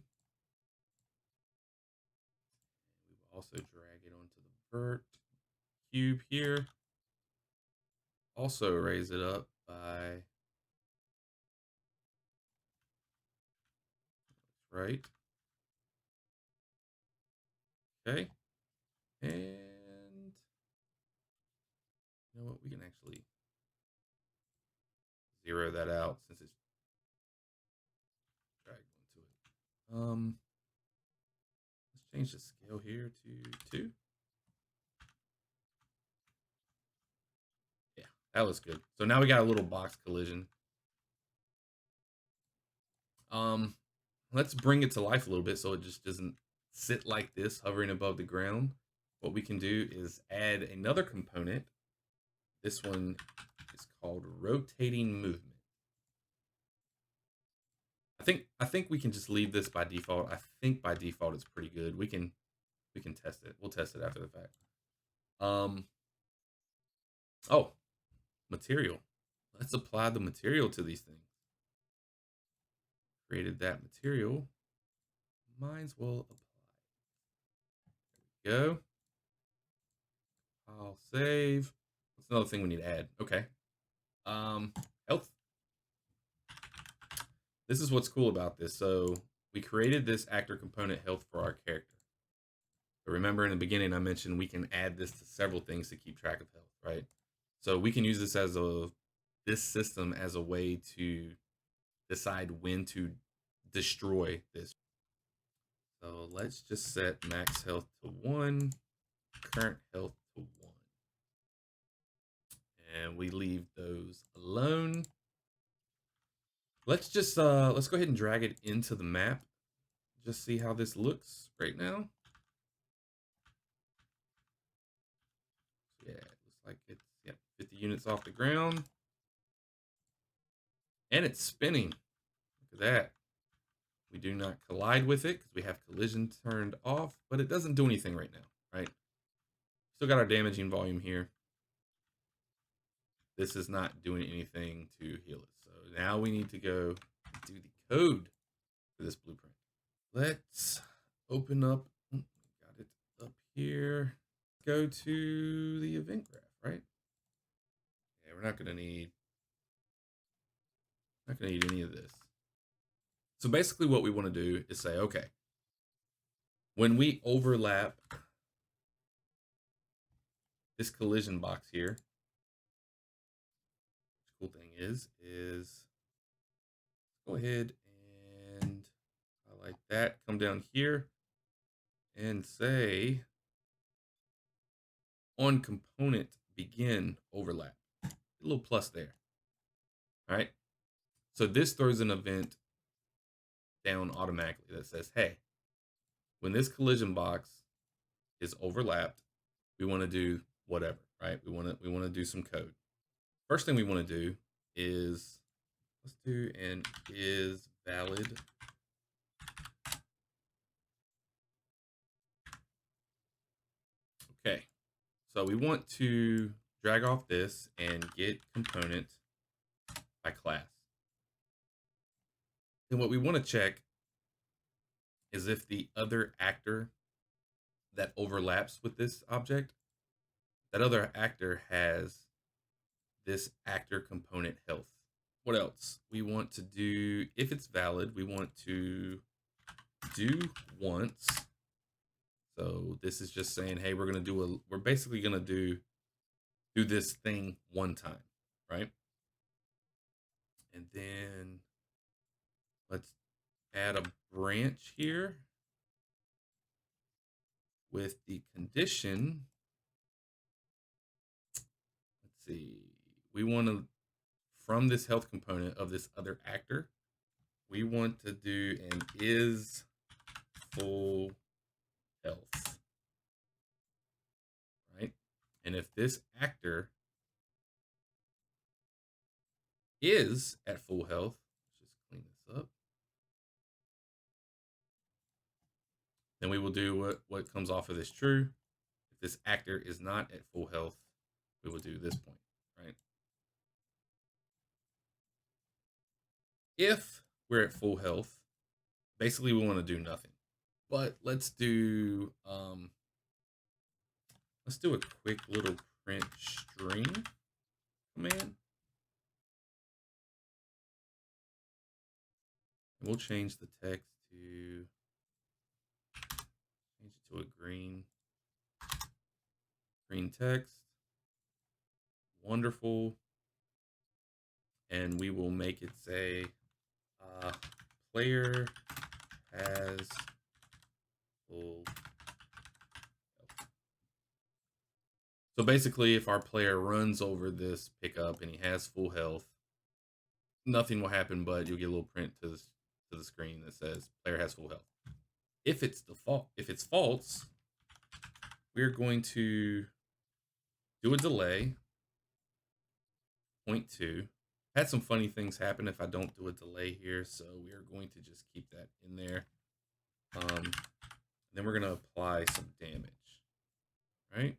We will also drag it onto the vert cube here. Also raise it up by right. Okay. And you know what? We can actually zero that out since it's dragged onto it. Let's change the scale here to 2. Yeah, that looks good. So now we got a little box collision. Let's bring it to life a little bit so it just doesn't sit like this, hovering above the ground. What we can do is add another component. This one is called rotating movement. I think we can just leave this by default. I think by default it's pretty good. We can test it. We'll test it after the fact. Oh, material. Let's apply the material to these things. Created that material. Might as well apply. go. I'll save. That's another thing we need to add. Okay. Health. This is what's cool about this. So we created this actor component health for our character. But remember in the beginning, I mentioned we can add this to several things to keep track of health, right? So we can use this system as a way to decide when to destroy this. So let's just set max health to 1, current health to 1. And we leave those alone. Let's just let's go ahead and drag it into the map. Just see how this looks right now. Yeah, it looks like it's 50 units off the ground. And it's spinning. Look at that. We do not collide with it because we have collision turned off, but it doesn't do anything right now, right? Still got our damaging volume here. This is not doing anything to heal it. So now we need to go do the code for this blueprint. Let's open up, got it up here. Go to the event graph, right? Yeah, we're not gonna need any of this. So basically what we want to do is say, okay, when we overlap this collision box here, the cool thing is go ahead and highlight that, come down here and say on component begin overlap. A little plus there. All right. So this throws an event down automatically that says, hey, when this collision box is overlapped, we want to do whatever, right? We want to do some code. First thing we want to do is let's do an is valid okay. So we want to drag off this and get component by class. And what we want to check is if the other actor that overlaps with this object, that other actor has this actor component health. What else? We want to do, if it's valid, we want to do once. So this is just saying, hey, we're basically gonna do this thing one time, right? And then let's add a branch here with the condition. Let's see, we want to, from this health component of this other actor, we want to do an is full health, right? And if this actor is at full health, let's just clean this up. Then we will do what comes off of this true. If this actor is not at full health, we will do this point, right? If we're at full health, basically we want to do nothing. But let's do a quick little print string command. And we'll change the text to a green text. Wonderful. And we will make it say player has full health. So basically, if our player runs over this pickup and he has full health, nothing will happen, but you'll get a little print to the screen that says player has full health. If it's false, we're going to do a delay, 0.2. Had some funny things happen if I don't do a delay here, so we are going to just keep that in there. Then we're going to apply some damage, right?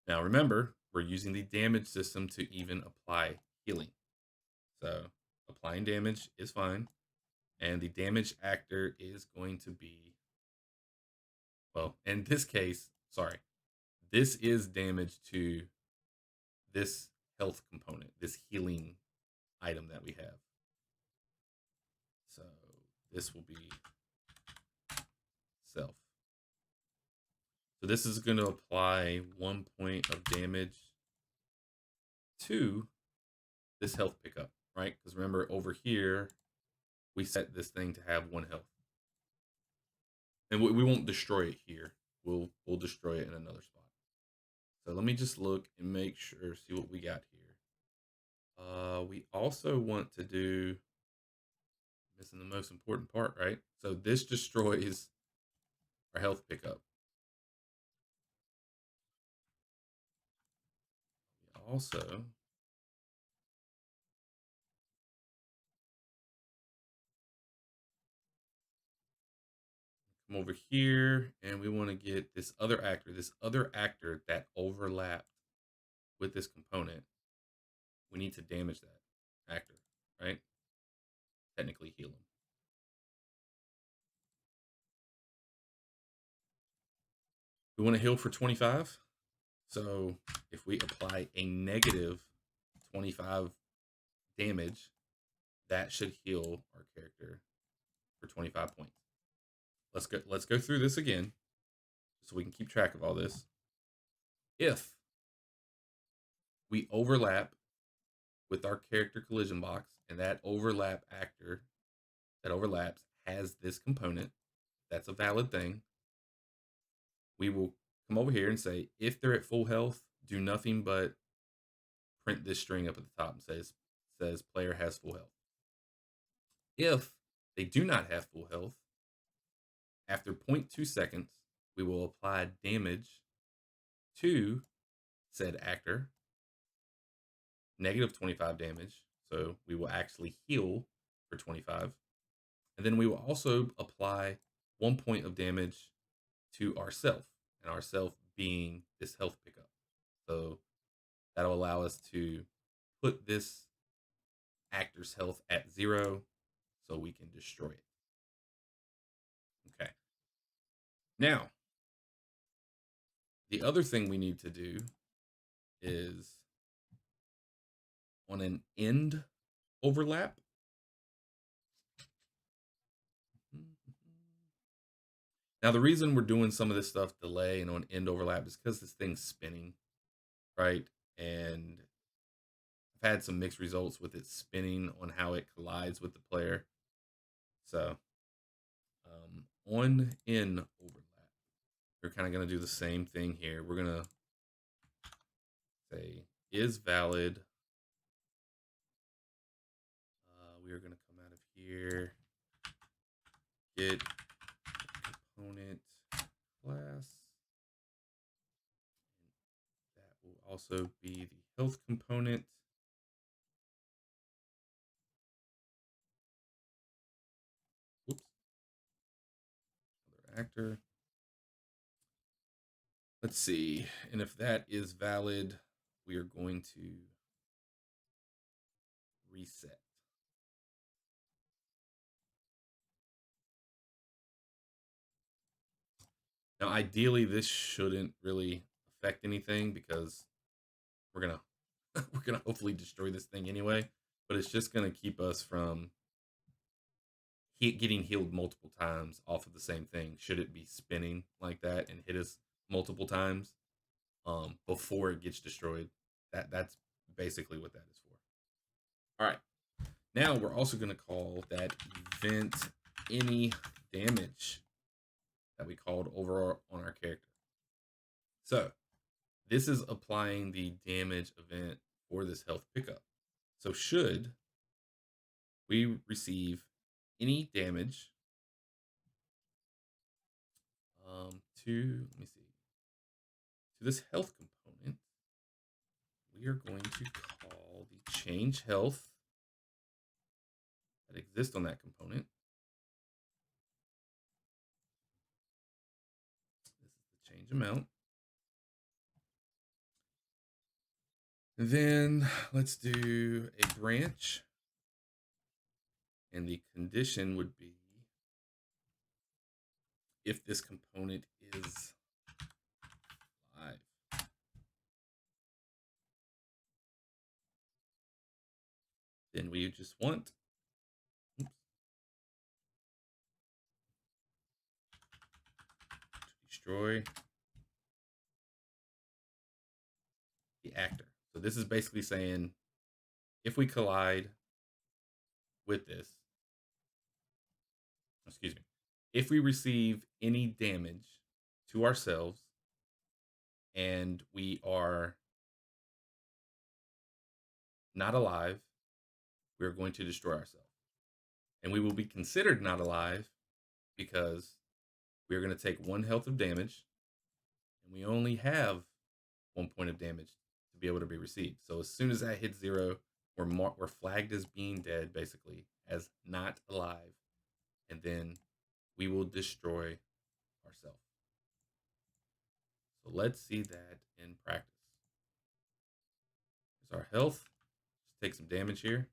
Now remember, we're using the damage system to even apply healing. So applying damage is fine. And the damage actor is going to be well, in this case, sorry, this is damage to this health component, this healing item that we have. So this will be self. So this is going to apply 1 point of damage to this health pickup, right? Because remember over here, we set this thing to have 1 health. And we won't destroy it here. We'll destroy it in another spot. So let me just look and make sure, see what we got here. We also want to do, missing the most important part, right? So this destroys our health pickup. We also come over here and we want to get this other actor that overlapped with this component. We need to damage that actor, right? Technically heal him. We want to heal for 25. So if we apply a negative 25 damage, that should heal our character for 25 points. Let's go through this again so we can keep track of all this. If we overlap with our character collision box and that overlap actor that overlaps has this component, that's a valid thing. We will come over here and say, if they're at full health, do nothing but print this string up at the top and says player has full health. If they do not have full health, after 0.2 seconds, we will apply damage to said actor, negative 25 damage. So we will actually heal for 25. And then we will also apply 1 point of damage to ourself, and ourself being this health pickup. So that'll allow us to put this actor's health at 0 so we can destroy it. Okay. Now, the other thing we need to do is on an end overlap. Now, the reason we're doing some of this stuff delay and on end overlap is because this thing's spinning, right? And I've had some mixed results with it spinning on how it collides with the player. So on in overlap, we're kind of going to do the same thing here. We're going to say is valid. We are going to come out of here, get component class. That will also be the health component. Oops. Other actor. Let's see. And if that is valid, we are going to reset. Now, ideally, this shouldn't really affect anything because we're gonna we're gonna hopefully destroy this thing anyway. But it's just gonna keep us from getting healed multiple times off of the same thing. Should it be spinning like that and hit us multiple times before it gets destroyed? That's basically what that is for. All right. Now we're also gonna call that event any damage that we called over on our character. So this is applying the damage event for this health pickup. So should we receive any damage to, let me see, to this health component, we are going to call the change health that exists on that component. This is the change amount. Then let's do a branch. And the condition would be if this component is live. Then we just want to destroy the actor. So this is basically saying if we collide with this, excuse me, if we receive any damage to ourselves and we are not alive, we are going to destroy ourselves. And we will be considered not alive because we are going to take 1 health of damage and we only have 1 point of damage to be able to be received. So as soon as that hits 0, we're flagged as being dead, basically, as not alive. And then we will destroy ourselves. So let's see that in practice. Here's our health. Just take some damage here.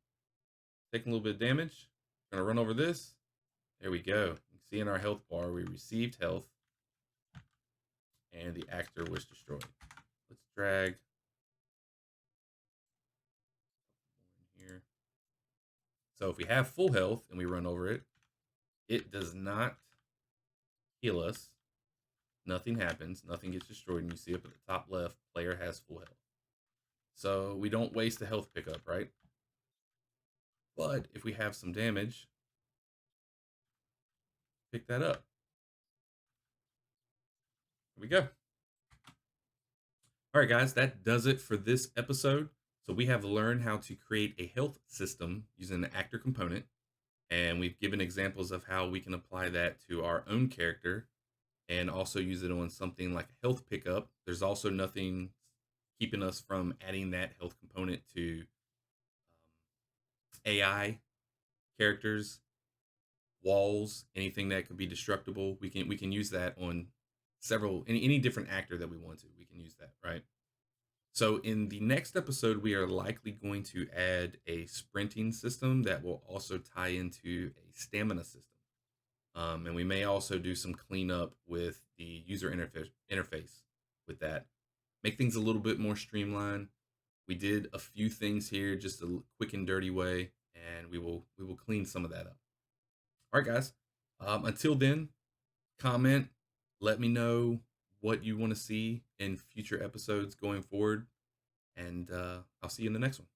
Taking a little bit of damage. Gonna run over this. There we go. You can see in our health bar we received health and the actor was destroyed. Let's drag here. So if we have full health and we run over it, it does not heal us. Nothing happens. Nothing gets destroyed. And you see up at the top left, player has full health. So we don't waste a health pickup, right? But if we have some damage, pick that up. Here we go. All right, guys, that does it for this episode. So we have learned how to create a health system using the actor component. And we've given examples of how we can apply that to our own character and also use it on something like a health pickup. There's also nothing keeping us from adding that health component to AI characters, walls, anything that could be destructible. We can use that on any different actor that we want to. We can use that, right? So in the next episode, we are likely going to add a sprinting system that will also tie into a stamina system. And we may also do some cleanup with the user interface with that. Make things a little bit more streamlined. We did a few things here, just a quick and dirty way, and we will clean some of that up. All right, guys. Until then, comment. Let me know what you want to see in future episodes going forward, and I'll see you in the next one.